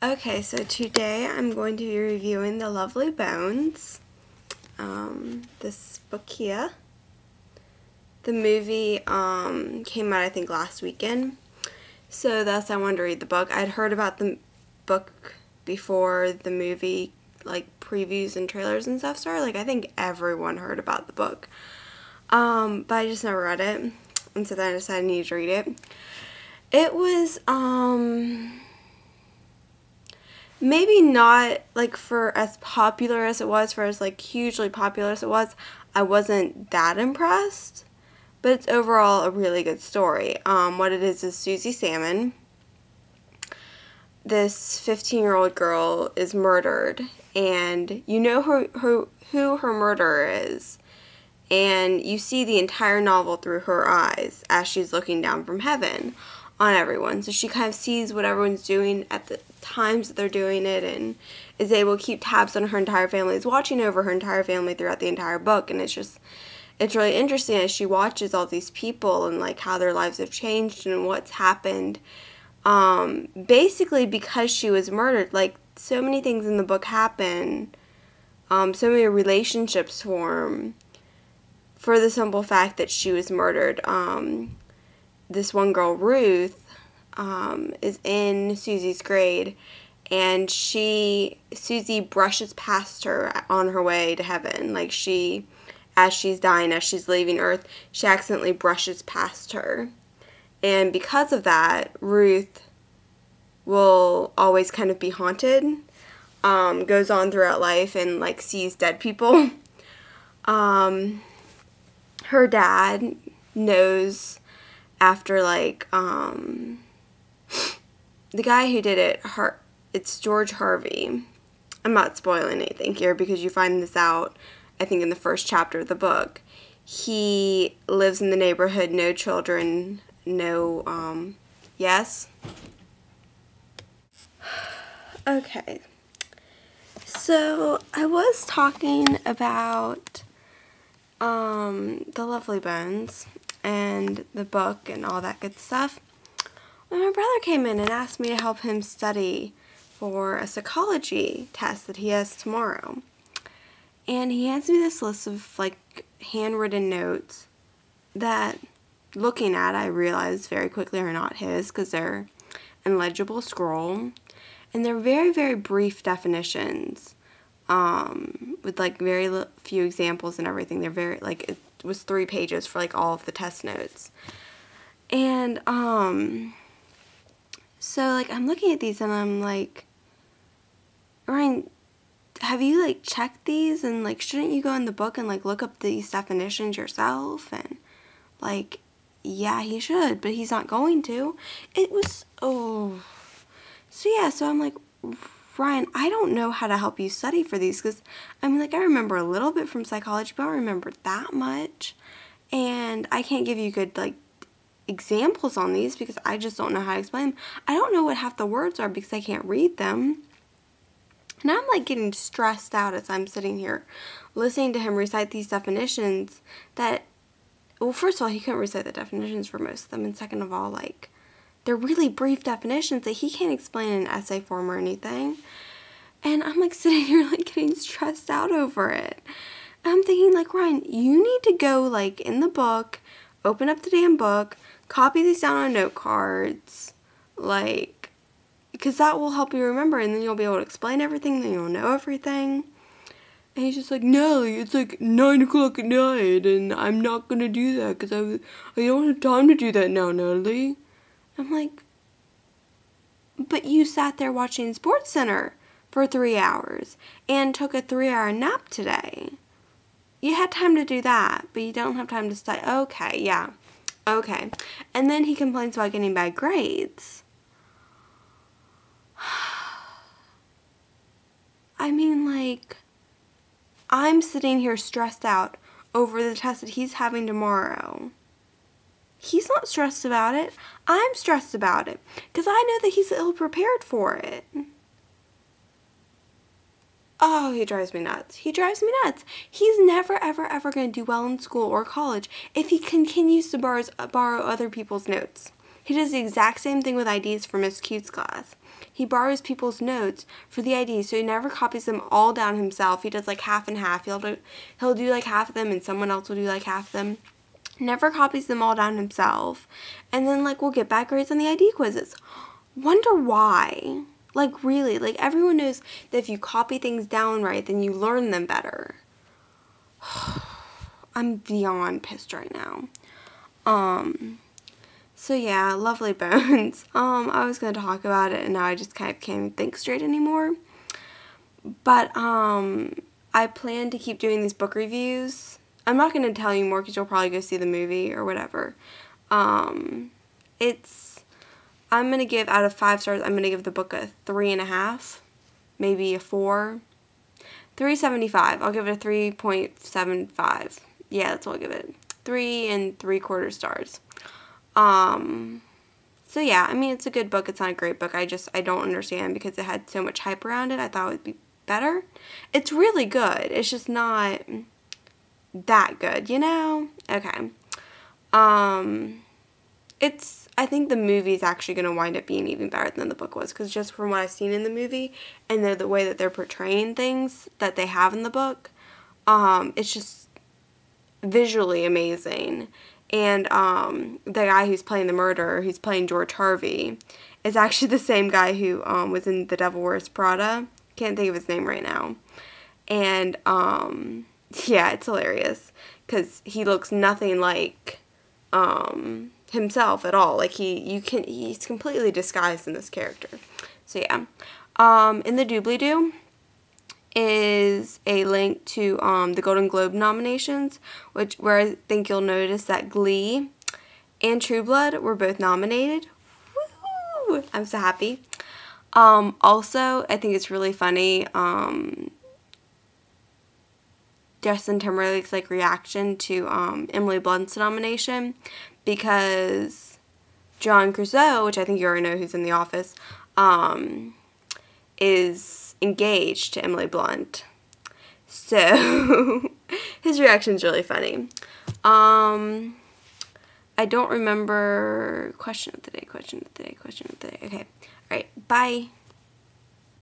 Okay, so today I'm going to be reviewing The Lovely Bones, this book here. The movie came out I think last weekend, so thus I wanted to read the book. I'd heard about the book before the movie, like previews and trailers and stuff started. Like I think everyone heard about the book, but I just never read it, and so then I decided I needed to read it. It was maybe not like for as popular as it was, for as like hugely popular as it was, I wasn't that impressed, but it's overall a really good story. What it is Susie Salmon, this 15-year-old girl, is murdered, and you know who her murderer is, and you see the entire novel through her eyes as she's looking down from heaven on everyone. So she kind of sees what everyone's doing at the times that they're doing it, and is able to keep tabs on her entire family, is watching over her entire family throughout the entire book. And it's really interesting as she watches all these people and like how their lives have changed and what's happened, basically because she was murdered. Like so many things in the book happen, so many relationships form for the simple fact that she was murdered. This one girl, Ruth, is in Susie's grade, and Susie brushes past her on her way to heaven. Like as she's dying, as she's leaving Earth, she accidentally brushes past her. And because of that, Ruth will always kind of be haunted, goes on throughout life and like sees dead people. Her dad knows after like, the guy who did it, it's George Harvey. I'm not spoiling anything here because you find this out, I think, in the first chapter of the book. He lives in the neighborhood, no children, no, yes? Okay. So, I was talking about, The Lovely Bones and the book and all that good stuff when my brother came in and asked me to help him study for a psychology test that he has tomorrow. And he hands me this list of like handwritten notes that, looking at, I realized very quickly are not his because they're an illegible scroll, and they're very, very brief definitions, with like very few examples and everything. They're very, like, it was 3 pages for like all of the test notes. And so like I'm looking at these and I'm like, Ryan, have you like checked these, and like shouldn't you go in the book and like look up these definitions yourself? And like, yeah, he should, but he's not going to. It was, so yeah, so I'm like, Ryan, I don't know how to help you study for these, because I mean, like, I remember a little bit from psychology, but I don't remember that much, and I can't give you good like examples on these because I just don't know how to explain them. I don't know what half the words are because I can't read them. And I'm like getting stressed out as I'm sitting here listening to him recite these definitions that, well, first of all, he couldn't recite the definitions for most of them, and second of all, like, they're really brief definitions that he can't explain in an essay form or anything. And I'm like sitting here like getting stressed out over it. And I'm thinking like, Ryan, you need to go like in the book, open up the damn book, copy these down on note cards, like, because that will help you remember, and then you'll be able to explain everything, then you'll know everything. And he's just like, Natalie, it's like 9 o'clock at night, and I'm not gonna do that because I don't have time to do that now, Natalie. I'm like, but you sat there watching SportsCenter for 3 hours and took a 3-hour nap today. You had time to do that, but you don't have time to study. Okay, yeah. Okay. And then he complains about getting bad grades. I mean, like, I'm sitting here stressed out over the test that he's having tomorrow. He's not stressed about it. I'm stressed about it because I know that he's ill-prepared for it. Oh, he drives me nuts. He drives me nuts. He's never, ever, ever going to do well in school or college if he continues to borrow other people's notes. He does the exact same thing with IDs for Miss Cute's class. He borrows people's notes for the IDs, so he never copies them all down himself. He does like half and half. He'll do like half of them, and someone else will do like half of them. Never copies them all down himself. And then like we'll get back grades on the ID quizzes. Wonder why? Like really, like everyone knows that if you copy things down right, then you learn them better. I'm beyond pissed right now. So yeah, Lovely Bones. I was gonna talk about it and now I just kind of can't think straight anymore. But I plan to keep doing these book reviews. I'm not gonna tell you more because you'll probably go see the movie or whatever. I'm gonna give, out of 5 stars, I'm gonna give the book a 3.5, maybe a 4. 3.75. I'll give it a 3.75. Yeah, that's what I'll give it. 3 3/4 stars. So yeah, I mean, it's a good book. It's not a great book. I don't understand because it had so much hype around it. I thought it would be better. It's really good. It's just not that good, you know? Okay. I think the movie is actually going to wind up being even better than the book was, because just from what I've seen in the movie and the way that they're portraying things that they have in the book, it's just visually amazing. And the guy who's playing the murderer, who's playing George Harvey, is actually the same guy who was in The Devil Wears Prada. Can't think of his name right now. And yeah, it's hilarious because he looks nothing like himself at all. Like he's completely disguised in this character. So yeah. In the doobly-doo is a link to the Golden Globe nominations, where I think you'll notice that Glee and True Blood were both nominated. Woo! I'm so happy. Also, I think it's really funny, Justin Timberlake's like reaction to Emily Blunt's nomination, because John Crusoe, which I think you already know who's in The Office, is engaged to Emily Blunt. So his reaction is really funny. I don't remember question of the day. Okay. All right. Bye.